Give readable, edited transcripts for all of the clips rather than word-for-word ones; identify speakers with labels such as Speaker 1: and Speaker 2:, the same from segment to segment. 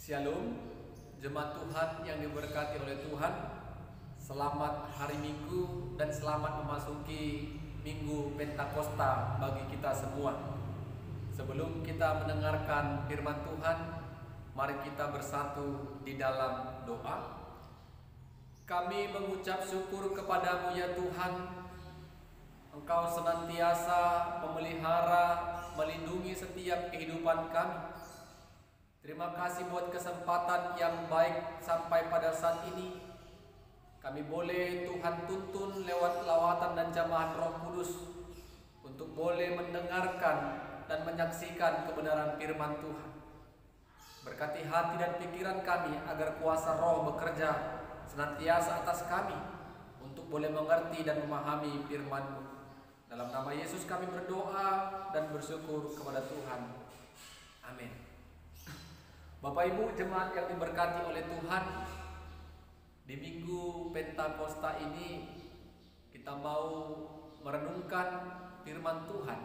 Speaker 1: Shalom, jemaat Tuhan yang diberkati oleh Tuhan. Selamat hari Minggu dan selamat memasuki Minggu Pentakosta bagi kita semua. Sebelum kita mendengarkan firman Tuhan, mari kita bersatu di dalam doa. Kami mengucap syukur kepadamu ya Tuhan. Engkau senantiasa memelihara, melindungi setiap kehidupan kami. Terima kasih buat kesempatan yang baik sampai pada saat ini. Kami boleh Tuhan tuntun lewat lawatan dan jamahan Roh Kudus untuk boleh mendengarkan dan menyaksikan kebenaran firman Tuhan. Berkati hati dan pikiran kami agar kuasa Roh bekerja senantiasa atas kami untuk boleh mengerti dan memahami firman-Mu. Dalam nama Yesus kami berdoa dan bersyukur kepada Tuhan. Amin. Bapak Ibu jemaat yang diberkati oleh Tuhan, di Minggu Pentakosta ini kita mau merenungkan firman Tuhan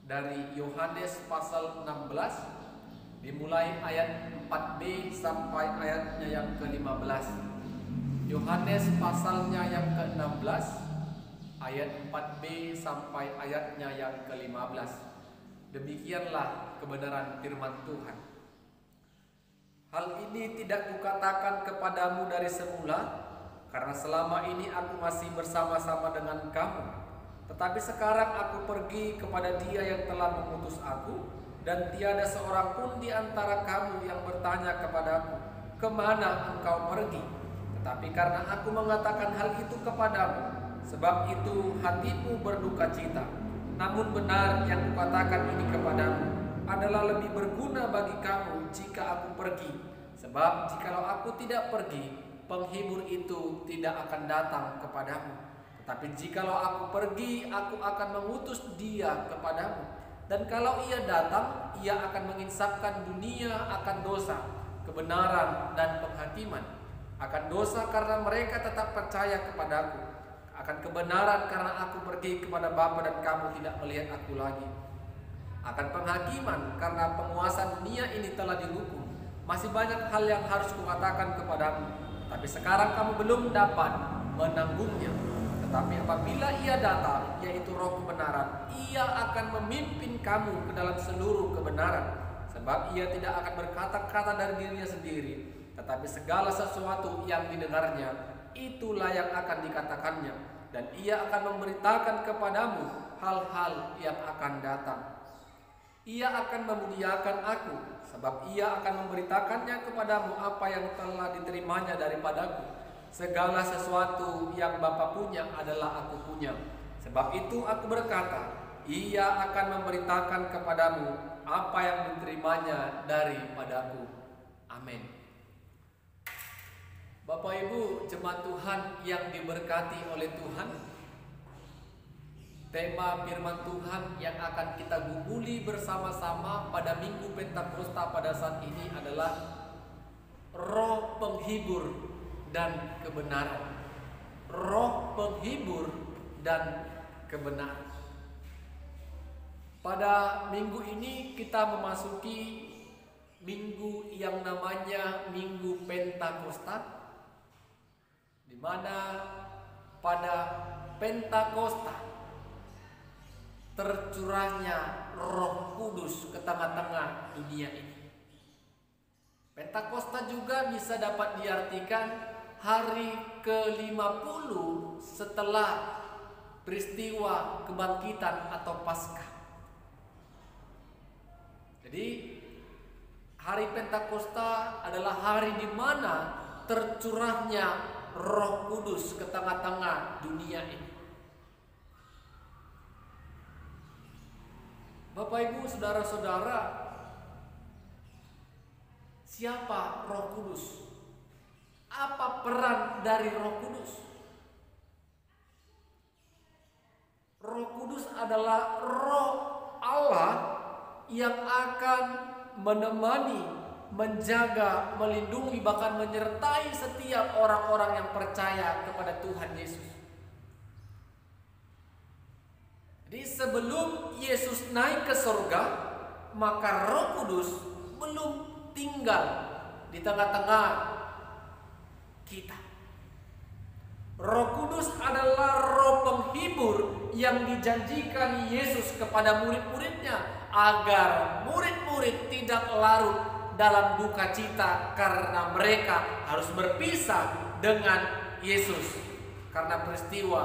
Speaker 1: dari Yohanes pasal 16, dimulai ayat 4b sampai ayatnya yang ke-15. Yohanes pasalnya yang ke-16, ayat 4b sampai ayatnya yang ke-15. Demikianlah kebenaran firman Tuhan. Hal ini tidak kukatakan kepadamu dari semula, karena selama ini aku masih bersama-sama dengan kamu. Tetapi sekarang aku pergi kepada Dia yang telah mengutus aku, dan tiada seorang pun di antara kamu yang bertanya kepadaku, kemana engkau pergi? Tetapi karena aku mengatakan hal itu kepadamu, sebab itu hatimu berduka cita. Namun benar yang kukatakan ini kepadamu adalah lebih berguna bagi kamu jika aku pergi. Sebab jikalau aku tidak pergi, penghibur itu tidak akan datang kepadamu. Tetapi jikalau aku pergi, aku akan mengutus Dia kepadamu. Dan kalau Ia datang, Ia akan menginsafkan dunia akan dosa, kebenaran dan penghakiman. Akan dosa karena mereka tetap percaya kepadaku, akan kebenaran karena aku pergi kepada Bapa dan kamu tidak melihat aku lagi. Akan penghakiman karena penguasa dunia ini telah dihukum. Masih banyak hal yang harus kukatakan kepadamu, tapi sekarang kamu belum dapat menanggungnya. Tetapi apabila Ia datang, yaitu Roh kebenaran, Ia akan memimpin kamu ke dalam seluruh kebenaran. Sebab Ia tidak akan berkata-kata dari dirinya sendiri, tetapi segala sesuatu yang didengarnya, itulah yang akan dikatakannya. Dan Ia akan memberitakan kepadamu hal-hal yang akan datang. Ia akan memuliakan aku, sebab Ia akan memberitakannya kepadamu apa yang telah diterimanya daripadaku. Segala sesuatu yang Bapa punya adalah aku punya. Sebab itu aku berkata, Ia akan memberitakan kepadamu apa yang diterimanya daripadaku. Amin. Bapak Ibu jemaat Tuhan yang diberkati oleh Tuhan, tema firman Tuhan yang akan kita gumuli bersama-sama pada Minggu Pentakosta pada saat ini adalah Roh penghibur dan kebenaran. Roh penghibur dan kebenaran. Pada minggu ini kita memasuki minggu yang namanya Minggu Pentakosta, di mana pada Pentakosta tercurahnya Roh Kudus ke tengah-tengah dunia ini. Pentakosta juga bisa dapat diartikan hari ke-50 setelah peristiwa kebangkitan atau Paskah. Jadi hari Pentakosta adalah hari di mana tercurahnya Roh Kudus ke tengah-tengah dunia ini. Bapak Ibu, saudara-saudara, siapa Roh Kudus? Apa peran dari Roh Kudus? Roh Kudus adalah Roh Allah yang akan menemani, menjaga, melindungi, bahkan menyertai setiap orang-orang yang percaya kepada Tuhan Yesus. Jadi sebelum Yesus naik ke surga, maka Roh Kudus belum tinggal di tengah-tengah kita. Roh Kudus adalah roh penghibur yang dijanjikan Yesus kepada murid-muridnya agar murid-murid tidak larut dalam duka cita karena mereka harus berpisah dengan Yesus karena peristiwa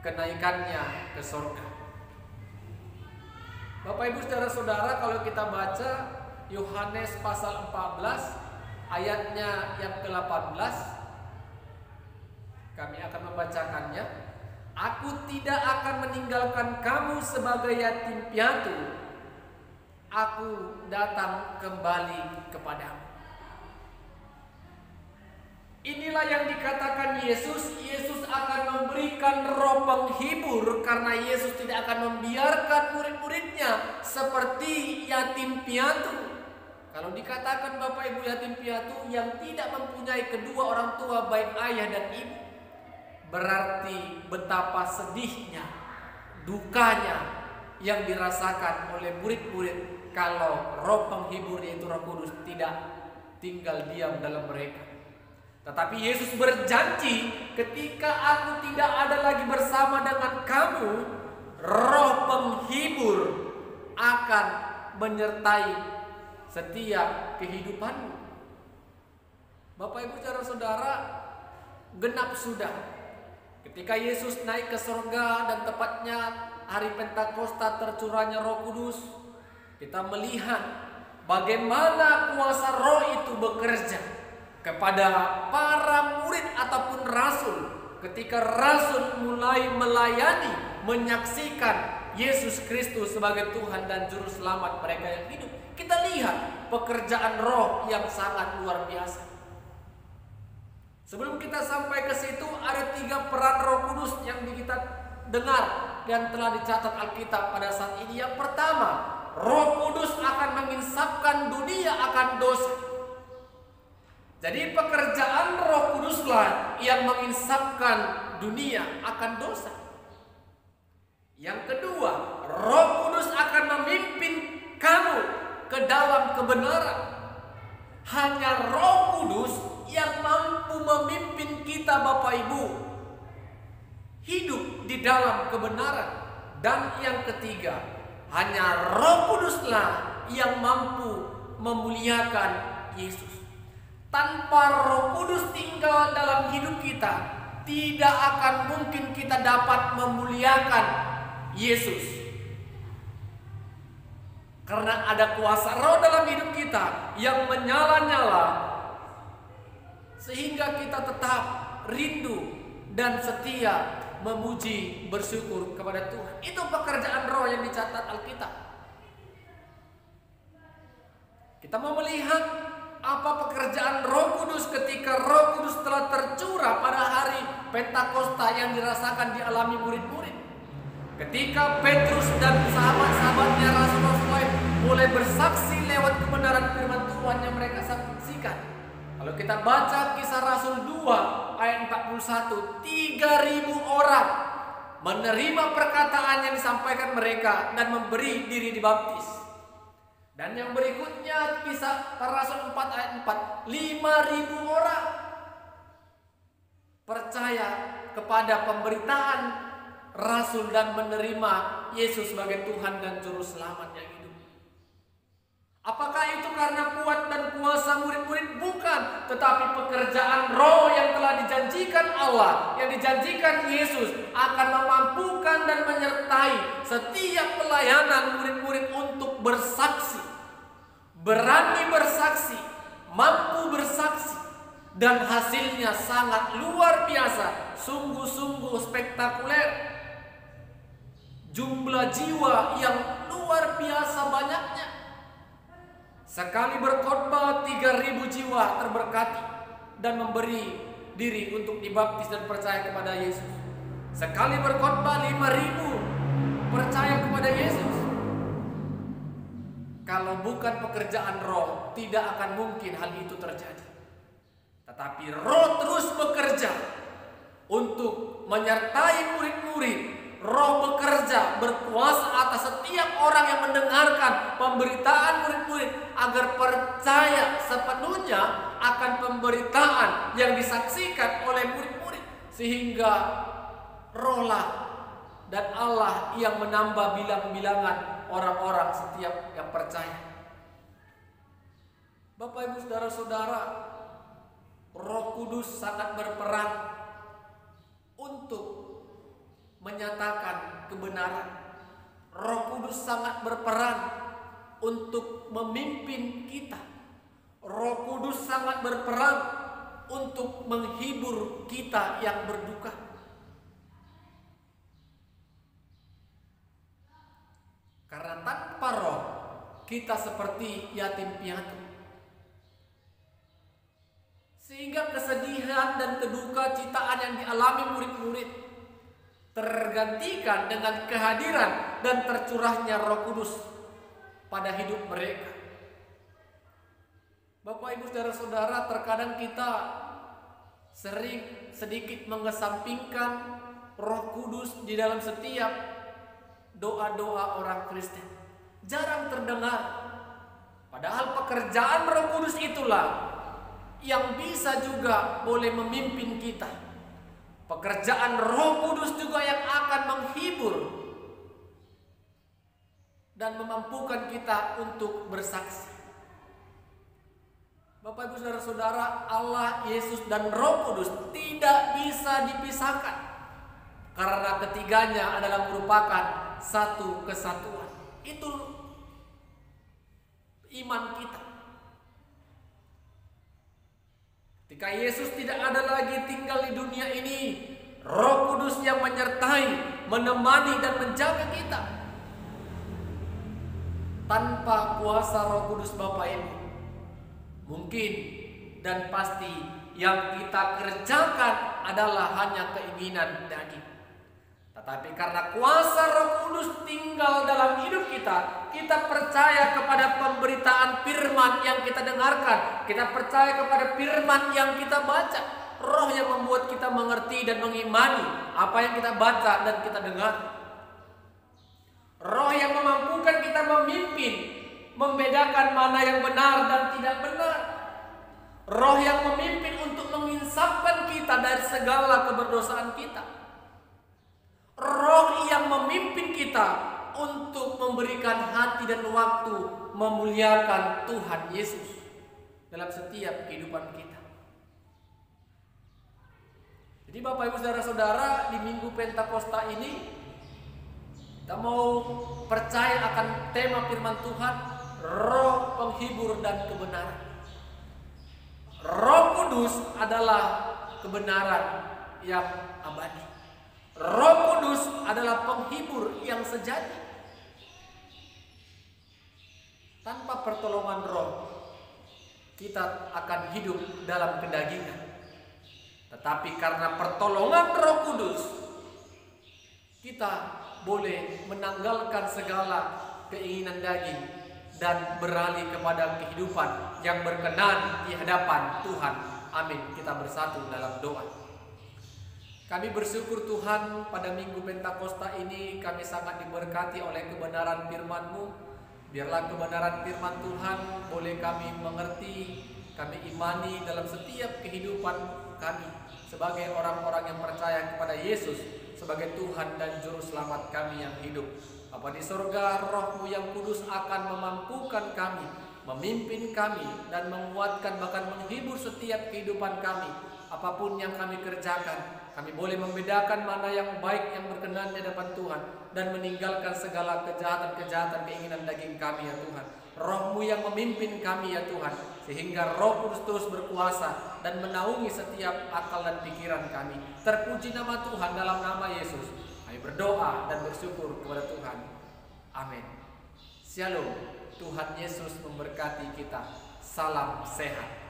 Speaker 1: kenaikannya ke surga. Bapak Ibu saudara-saudara, kalau kita baca Yohanes pasal 14 ayatnya yang ke-18, kami akan membacakannya. Aku tidak akan meninggalkan kamu sebagai yatim piatu. Aku datang kembali kepadamu. Inilah yang dikatakan Yesus. Yesus akan memberikan roh penghibur karena Yesus tidak akan membiarkan murid-muridnya seperti yatim piatu. Kalau dikatakan Bapak Ibu yatim piatu yang tidak mempunyai kedua orang tua baik ayah dan ibu, berarti betapa sedihnya, dukanya yang dirasakan oleh murid-murid kalau roh penghibur yaitu Roh Kudus tidak tinggal diam dalam mereka. Tetapi Yesus berjanji, ketika aku tidak ada lagi bersama dengan kamu, roh penghibur akan menyertai setiap kehidupanmu. Bapak Ibu saudara-saudara, genap sudah ketika Yesus naik ke surga dan tepatnya hari Pentakosta tercurahnya Roh Kudus, kita melihat bagaimana kuasa Roh itu bekerja kepada para murid ataupun rasul. Ketika rasul mulai melayani, menyaksikan Yesus Kristus sebagai Tuhan dan Juru Selamat mereka yang hidup, kita lihat pekerjaan Roh yang sangat luar biasa. Sebelum kita sampai ke situ, ada 3 peran Roh Kudus yang kita dengar dan telah dicatat Alkitab pada saat ini. Yang pertama, Roh Kudus akan menginsapkan dunia akan dosa. Jadi pekerjaan Roh Kuduslah yang menginsapkan dunia akan dosa. Yang kedua, Roh Kudus akan memimpin kamu ke dalam kebenaran. Hanya Roh Kudus yang mampu memimpin kita Bapak Ibu hidup di dalam kebenaran. Dan yang ketiga, hanya Roh Kuduslah yang mampu memuliakan Yesus. Tanpa Roh Kudus tinggal dalam hidup kita, tidak akan mungkin kita dapat memuliakan Yesus. Karena ada kuasa Roh dalam hidup kita yang menyala-nyala sehingga kita tetap rindu dan setia memuji, bersyukur kepada Tuhan. Itu pekerjaan Roh yang dicatat Alkitab. Kita mau melihat apa pekerjaan Roh Kudus ketika Roh Kudus telah tercurah pada hari Pentakosta yang dirasakan dialami murid-murid. Ketika Petrus dan sahabat-sahabatnya rasul-rasul lain mulai bersaksi lewat kebenaran firman Tuhan yang mereka saksikan. Kalau kita baca Kisah Rasul 2 ayat 41, 3.000 orang menerima perkataan yang disampaikan mereka dan memberi diri dibaptis. Dan yang berikutnya Kisah Rasul 4 ayat 4, 5.000 orang percaya kepada pemberitaan Rasul dan menerima Yesus sebagai Tuhan dan Juru Selamat yang hidup. Apakah itu karena kuat dan kuasa murid-murid? Bukan. Tetapi pekerjaan Roh yang telah dijanjikan Allah, yang dijanjikan Yesus, akan memampukan dan menyertai setiap pelayanan murid-murid untuk bersaksi. Berani bersaksi, mampu bersaksi. Dan hasilnya sangat luar biasa, sungguh-sungguh spektakuler. Jumlah jiwa yang luar biasa banyaknya. Sekali berkhotbah 3.000 jiwa terberkati dan memberi diri untuk dibaptis dan percaya kepada Yesus. Sekali berkhotbah 5.000 percaya kepada Yesus. Kalau bukan pekerjaan Roh, tidak akan mungkin hal itu terjadi. Tetapi Roh terus bekerja untuk menyertai murid-murid Roh bekerja, berkuasa atas setiap orang yang mendengarkan pemberitaan murid-murid agar percaya sepenuhnya akan pemberitaan yang disaksikan oleh murid-murid, sehingga Rohlah dan Allah yang menambah bilang-bilangan orang-orang setiap yang percaya. Bapak, Ibu, saudara-saudara, Roh Kudus sangat berperan untuk menyatakan kebenaran. Roh Kudus sangat berperan untuk memimpin kita. Roh Kudus sangat berperan untuk menghibur kita yang berduka. Karena tanpa Roh, kita seperti yatim piatu. Sehingga kesedihan dan keduka citaan yang dialami murid-murid tergantikan dengan kehadiran dan tercurahnya Roh Kudus pada hidup mereka. Bapak, Ibu, saudara-saudara, terkadang kita sering sedikit mengesampingkan Roh Kudus di dalam setiap doa-doa orang Kristen. Jarang terdengar. Padahal pekerjaan Roh Kudus itulah yang bisa juga boleh memimpin kita. Pekerjaan Roh Kudus juga yang akan menghibur dan memampukan kita untuk bersaksi. Bapak, Ibu, saudara-saudara, Allah, Yesus, dan Roh Kudus tidak bisa dipisahkan karena ketiganya adalah merupakan satu kesatuan. Itu iman kita. Ketika Yesus tidak ada lagi tinggal di dunia ini, Roh Kudus yang menyertai, menemani, dan menjaga kita. Tanpa kuasa Roh Kudus, Bapak Ibu, mungkin dan pasti yang kita kerjakan adalah hanya keinginan daging. Tetapi karena kuasa Roh Kudus tinggal dalam hidup kita, kita percaya kepada pemberitaan firman yang kita dengarkan, kita percaya kepada firman yang kita baca. Roh yang membuat kita mengerti dan mengimani apa yang kita baca dan kita dengar. Roh yang memampukan kita memimpin, membedakan mana yang benar dan tidak benar. Roh yang memimpin untuk menginsafkan kita dari segala keberdosaan kita. Roh yang memimpin kita untuk memberikan hati dan waktu memuliakan Tuhan Yesus dalam setiap kehidupan kita. Jadi Bapak, Ibu, saudara-saudara, di Minggu Pentakosta ini kita mau percaya akan tema firman Tuhan, Roh penghibur dan kebenaran. Roh Kudus adalah kebenaran yang abadi. Roh Kudus adalah penghibur yang sejati. Tanpa pertolongan Roh, kita akan hidup dalam kedagingan. Tetapi karena pertolongan Roh Kudus, kita boleh menanggalkan segala keinginan daging dan beralih kepada kehidupan yang berkenan di hadapan Tuhan. Amin. Kita bersatu dalam doa. Kami bersyukur Tuhan, pada Minggu Pentakosta ini kami sangat diberkati oleh kebenaran firman-Mu. Biarlah kebenaran firman Tuhan boleh kami mengerti, kami imani dalam setiap kehidupan kami sebagai orang-orang yang percaya kepada Yesus sebagai Tuhan dan Juru Selamat kami yang hidup. Bapa di surga, Roh-Mu yang kudus akan memampukan kami, memimpin kami, dan menguatkan bahkan menghibur setiap kehidupan kami. Apapun yang kami kerjakan, kami boleh membedakan mana yang baik, yang berkenan di hadapan Tuhan, dan meninggalkan segala kejahatan-kejahatan keinginan daging kami ya Tuhan. Roh-Mu yang memimpin kami ya Tuhan, sehingga Roh Kudus terus berkuasa dan menaungi setiap akal dan pikiran kami. Terpuji nama Tuhan, dalam nama Yesus kami berdoa dan bersyukur kepada Tuhan. Amin. Shalom. Tuhan Yesus memberkati kita. Salam sehat.